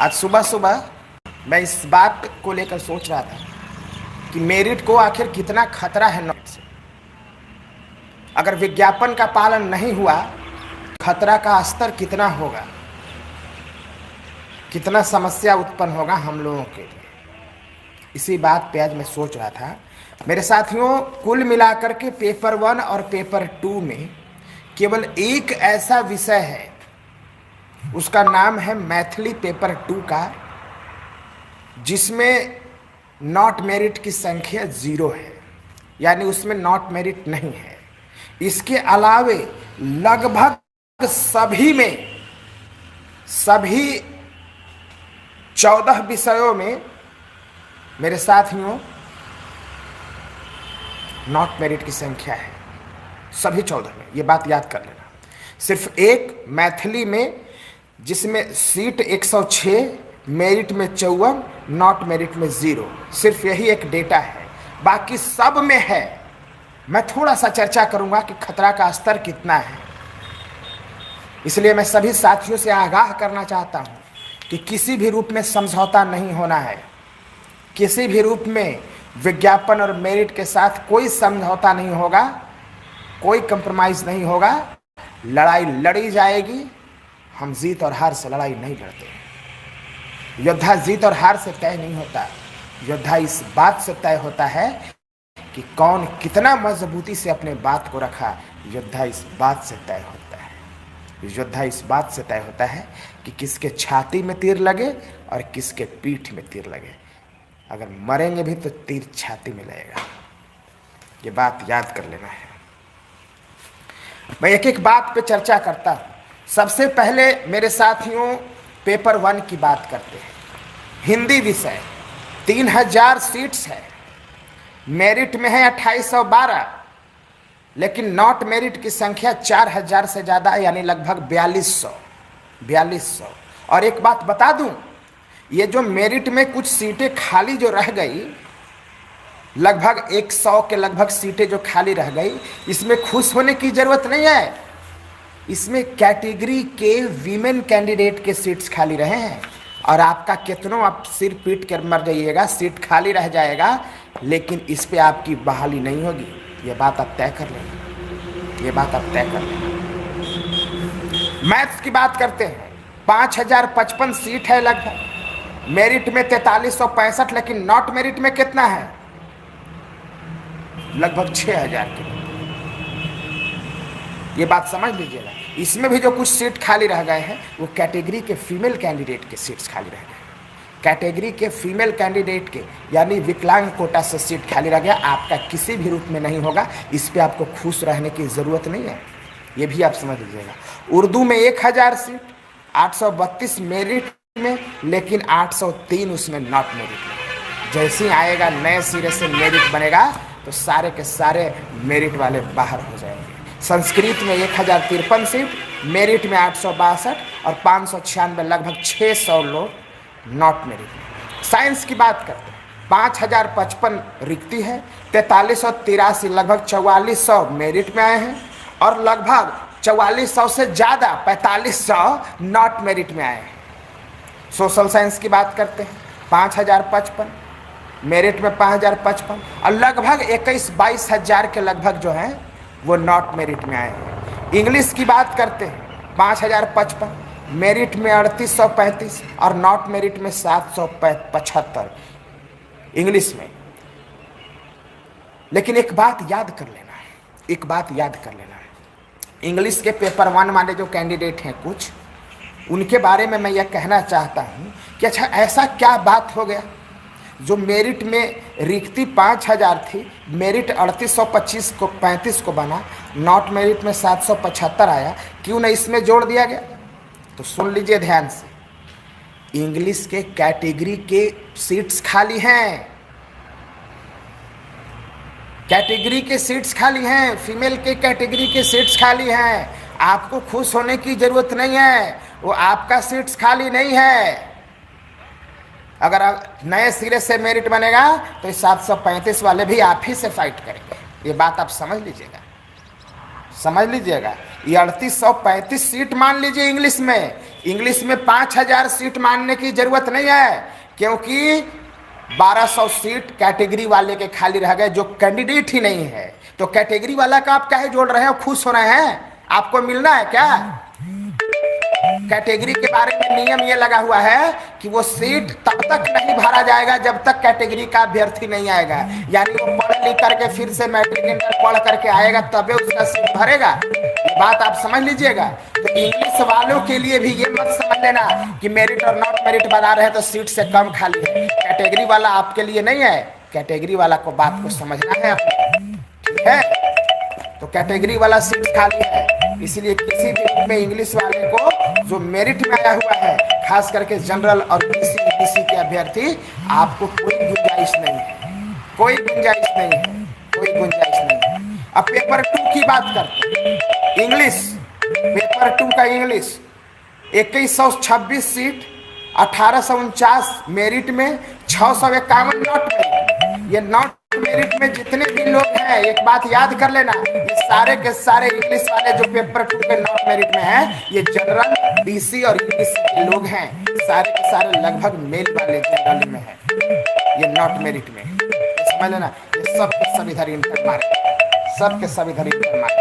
आज सुबह सुबह मैं इस बात को लेकर सोच रहा था कि मेरिट को आखिर कितना खतरा है नोट से। अगर विज्ञापन का पालन नहीं हुआ, खतरा का स्तर कितना होगा, कितना समस्या उत्पन्न होगा हम लोगों के लिए। इसी बात पे आज मैं सोच रहा था। मेरे साथियों, कुल मिलाकर के पेपर 1 और पेपर 2 में केवल एक ऐसा विषय है, उसका नाम है मैथिली पेपर 2 का, जिसमें नॉट मेरिट की संख्या 0 है, यानी उसमें नॉट मेरिट नहीं है। इसके अलावे लगभग सभी 14 विषयों में मेरे साथियों नॉट मेरिट की संख्या है, सभी 14 में। ये बात याद कर लेना। सिर्फ एक मैथिली में, जिसमें सीट 106, मेरिट में 54, नॉट मेरिट में 0, सिर्फ यही एक डेटा है। बाकी सब में है। मैं थोड़ा सा चर्चा करूंगा कि खतरा का स्तर कितना है। इसलिए मैं सभी साथियों से आगाह करना चाहता हूं कि किसी भी रूप में समझौता नहीं होना है। किसी भी रूप में विज्ञापन और मेरिट के साथ कोई समझौता नहीं होगा, कोई कंप्रोमाइज नहीं होगा। लड़ाई लड़ी जाएगी। हम जीत और हार से लड़ाई नहीं लड़ते। योद्धा जीत और हार से तय नहीं होता। योद्धा इस बात से तय होता है कि कौन कितना मजबूती से अपने बात को रखा। योद्धा इस बात से तय होता है। योद्धा इस बात से तय होता है कि किसके छाती में तीर लगे और किसके पीठ में तीर लगे। अगर मरेंगे भी तो तीर छाती में लगेगा। ये बात याद कर लेना है। मैं एक एक बात पे चर्चा करता हूं। सबसे पहले मेरे साथियों पेपर 1 की बात करते हैं। हिंदी विषय 3000 सीट्स है, मेरिट में है 2812, लेकिन नॉट मेरिट की संख्या 4000 से ज़्यादा है, यानी लगभग 4200। और एक बात बता दूं, ये जो मेरिट में कुछ सीटें खाली जो रह गई, लगभग 100 के लगभग सीटें जो खाली रह गई, इसमें खुश होने की ज़रूरत नहीं है। इसमें कैटेगरी के वीमेन कैंडिडेट के सीट्स खाली रहे हैं। और आपका कितनों आप सिर पीट कर मर जाइएगा, सीट खाली रह जाएगा, लेकिन इस पे आपकी बहाली नहीं होगी। ये बात आप तय कर लेना। ये बात आप तय कर लेना। मैथ्स की बात करते हैं। 5055 सीट है लगभग, मेरिट में 4365, लेकिन नॉट मेरिट में कितना है? लगभग 6000 के। ये बात समझ लीजिएगा। इसमें भी जो कुछ सीट खाली रह गए हैं, वो कैटेगरी के फीमेल कैंडिडेट के सीट्स खाली रह गए। कैटेगरी के फीमेल कैंडिडेट के, यानी विकलांग कोटा से सीट खाली रह गया। आपका किसी भी रूप में नहीं होगा। इस पे आपको खुश रहने की ज़रूरत नहीं है। ये भी आप समझ लीजिएगा। उर्दू में 1000 सीट, 832 मेरिट में, लेकिन 803 उसमें नॉट मेरिट में। जैसे ही आएगा नए सिरे से मेरिट बनेगा तो सारे के सारे मेरिट वाले बाहर हो जाएंगे। संस्कृत में 1053 सीट, मेरिट में 862 और 596, लगभग 600 लोग नॉट मेरिट में। साइंस की बात करते हैं। 5055 रिक्ति है, 4383, लगभग 4400 मेरिट में आए हैं, और लगभग 4400 से ज़्यादा 4500 नॉट मेरिट में आए हैं। सोशल साइंस की बात करते हैं। 5055, मेरिट में 5055, और लगभग 21-22 हज़ार के लगभग जो हैं वो नॉट मेरिट में आए हैं। इंग्लिश की बात करते हैं। 5055, मेरिट में 3835 और नॉट मेरिट में 775 इंग्लिश में। लेकिन एक बात याद कर लेना है, एक बात याद कर लेना है। इंग्लिश के पेपर 1 वाले जो कैंडिडेट हैं कुछ, उनके बारे में मैं यह कहना चाहता हूँ कि अच्छा, ऐसा क्या बात हो गया जो मेरिट में रिक्ति 5000 थी, मेरिट 3825 को 35 को बना, नॉट मेरिट में 775 आया, क्यों ना इसमें जोड़ दिया गया? तो सुन लीजिए ध्यान से। इंग्लिश के कैटेगरी के सीट्स खाली हैं, कैटेगरी के सीट्स खाली हैं, फीमेल के कैटेगरी के सीट्स खाली हैं। आपको खुश होने की जरूरत नहीं है, वो आपका सीट्स खाली नहीं है। अगर नए सिरे से मेरिट बनेगा तो 735 वाले भी आप ही से फाइट करेंगे। ये बात आप समझ लीजिएगा, समझ लीजिएगा, ये 3835 सीट मान लीजिए इंग्लिश में। इंग्लिश में 5000 सीट मानने की जरूरत नहीं है, क्योंकि 1200 सीट कैटेगरी वाले के खाली रह गए जो कैंडिडेट ही नहीं है। तो कैटेगरी वाला का आप काहे जोड़ रहे हैं, खुश हो रहे हैं? आपको मिलना है क्या? कैटेगरी के बारे में नियम ये लगा हुआ है कि वो सीट तब तक नहीं भरा जाएगा जब तक कैटेगरी का अभ्यर्थी नहीं आएगा। यानी वो पढ़ लिख करके फिर से मैट्रिक इंटर पढ़ करके आएगा तबे उसका सीट भरेगा। ये बात आप समझ लीजिएगा। तो इंग्लिश वालों के लिए भी ये मत समझ लेना कि मेरिट और नॉट मेरिट बना रहे हैं तो सीट से कम खाली है। कैटेगरी वाला आपके लिए नहीं है, कैटेगरी वाला को बात को समझना है अपने, ठीक है? तो कैटेगरी वाला सीट खाली है, इसलिए किसी भी रूप में इंग्लिश वाले को जो मेरिट में आया हुआ है, खास करके जनरल और बीसी के अभ्यर्थी, आपको कोई गुंजाइश नहीं है, कोई गुंजाइश नहीं है, कोई गुंजाइश नहीं है। अब पेपर 2 की बात करते हैं। इंग्लिश पेपर 2 का इंग्लिश 2126 सीट, 1849 मेरिट में, 651 नॉट मेरिट। ये नॉट मेरिट में जितने भी लोग हैं, एक बात याद कर लेना, ये सारे के सारे इंग्लिश वाले जो पेपर 2 के नॉट मेरिट में हैं, ये जनरल, बीसी और ईबीसी के लोग हैं। सारे के सारे लगभग मेल वाले जनरल में हैं, ये नॉट मेरिट में। समझ लेना, ये सब के सब इधर इंटर मारे, सब के सब इधर इंटर मारे।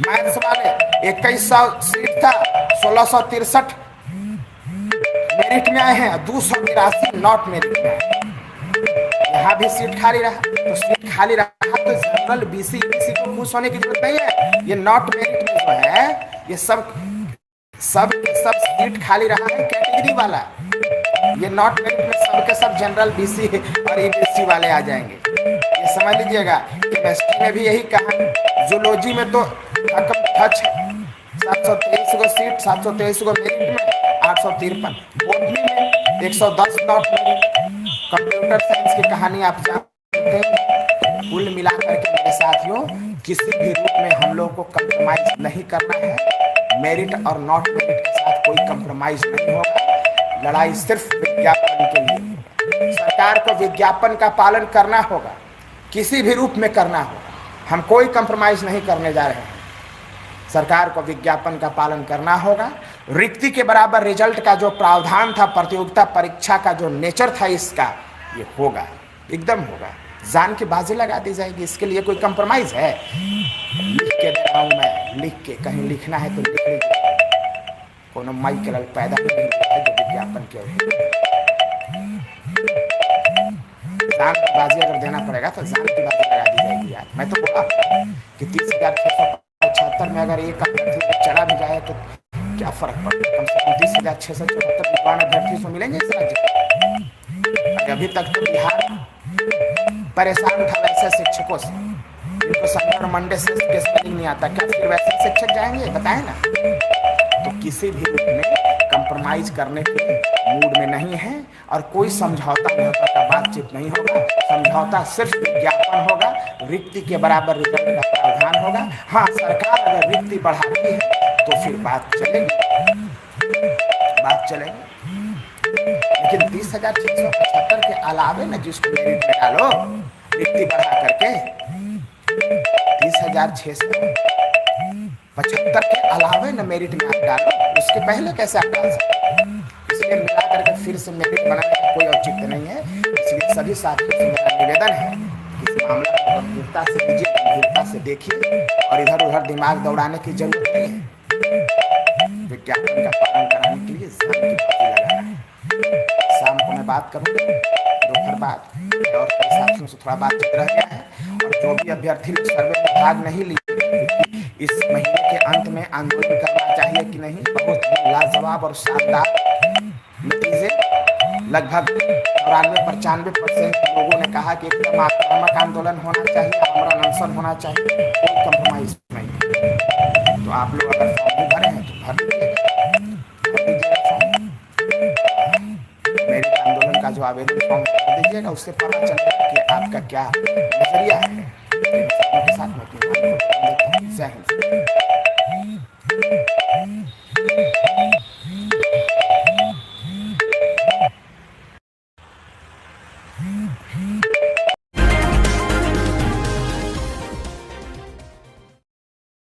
मैथ्स वाले 2100 सीट था, 1663 मेरिट में आए हैं, 282 नॉट मेरिट में आए। यहाँ भी सीट खाली रहा, तो सीट खाली रहा तो जनरल, बीसी, ईबीसी को खुश होने की जरूरत नहीं है। ये नॉट मेरिट में जो है, ये सब सीट खाली रहा है कैटेगरी वाला। ये नॉट मेरिट में सब के सब जनरल, बीसी और ईबीसी वाले आ जाएंगे। ये समझ लीजिएगा। केमिस्ट्री में भी यही कहा, जूलॉजी में तो रकम टच है, 723 को सीट, 723 को मेरिट में, 853। बॉटनी में 110 नॉट मेरिट। कंप्यूटर साइंस की कहानी आप जानते हैं। कुल मिलाकर के मेरे साथियों, किसी भी रूप में हम लोग को कंप्रोमाइज नहीं करना है। मेरिट और नॉट मेरिट के साथ कोई कंप्रोमाइज नहीं होगा। लड़ाई सिर्फ विज्ञापन के लिए। सरकार को विज्ञापन का पालन करना होगा, किसी भी रूप में करना होगा। हम कोई कंप्रोमाइज नहीं करने जा रहे हैं। सरकार को विज्ञापन का पालन करना होगा। रिक्ति के बराबर रिजल्ट का जो प्रावधान था, प्रतियोगिता परीक्षा का जो नेचर था इसका, ये होगा, एकदम होगा। जान की बाजी लगा दी जाएगी, इसके लिए कोई कंप्रोमाइज है? लिख के दे रहा हूं मैं, लिख के, कहीं लिखना है तो लिख लीजिए। कोनो माई के लल पैदा नहीं हुआ है जो विज्ञापन के जान की बाजी अगर देना पड़ेगा तो जान की बाजी लगा दी जाएगी यार। मैं तो बोला कि 30,675 में अगर एक अभ्यर्थी चढ़ा भी जाए तो क्या फर्क पड़ता है? कम से कम 30,674 विद्वान अभ्यर्थी को मिलेंगे इस राज्य। अभी तक तो बिहार परेशान था वैसे शिक्षकों से, इनको संडे और मंडे से स्पेलिंग नहीं आता, क्या फिर वैसे शिक्षक जाएंगे? बताए ना। तो किसी भी रूप में कंप्रोमाइज करने के मूड में नहीं है और कोई समझौता का बातचीत नहीं होगा। समझौता सिर्फ विज्ञापन होगा, रिक्ति के बराबर रिजल्ट का प्रावधान होगा। हाँ, सरकार अगर रिक्ति बढ़ाती है तो फिर बात चलेगी, बात चलेगी। लेकिन 30,675 के अलावे न जिसको मेरिट में डालो, रिक्ति बढ़ा करके 30,675 के अलावे न मेरिट में आप डालो, उसके पहले कैसे आप डाल सकते? इसलिए मिला करके फिर से मेरिट बनाने का कोई औचित्य नहीं है। इसलिए सभी साथियों से मेरा निवेदन है कि इस मामला को गंभीरता से लीजिए, गंभीरता से देखिए और इधर उधर दिमाग दौड़ाने की जरूरत नहीं है। विज्ञापन का पालन कराने के लिए जान की बाजी लगाना है। शाम को मैं बात करूँगा, दोपहर बाद, और कई साथियों से थोड़ा बातचीत रह गया है। और जो भी अभ्यर्थी सर्वे में भाग नहीं लिए, इस महीने के अंत में आंदोलन करना चाहिए कि नहीं। बहुत लाजवाब और शानदार नतीजे, लगभग 94-95% लोगों ने कहा कि एकदम आक्रामक आंदोलन होना चाहिए, आमरण अनशन होना चाहिए, कोई कंप्रोमाइज नहीं। तो आप लोग अगर फॉर्म भी भरे हैं तो भर दीजिएगा फॉर्म। मेरिट आंदोलन का जो आवेदन फॉर्म भर दीजिएगा, उससे पता चलेगा कि आपका क्या नजरिया है। के साथ मैं जय हिंद।